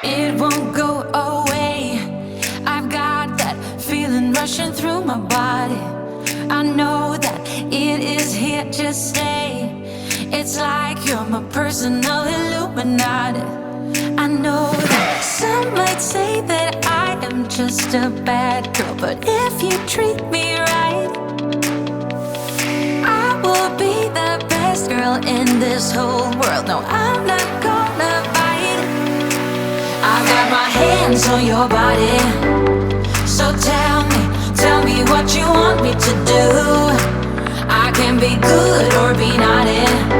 It won't go away. I've got that feeling rushing through my body. I know that it is here to stay. It's like you're my personal Illuminati. I know that some might say that I am just a bad girl, but if you treat me right, I will be the best girl in this whole world. No, I'm not gonna bite. I've got my hands on your body, so tell me what you want me to do. I can be good or be naughty.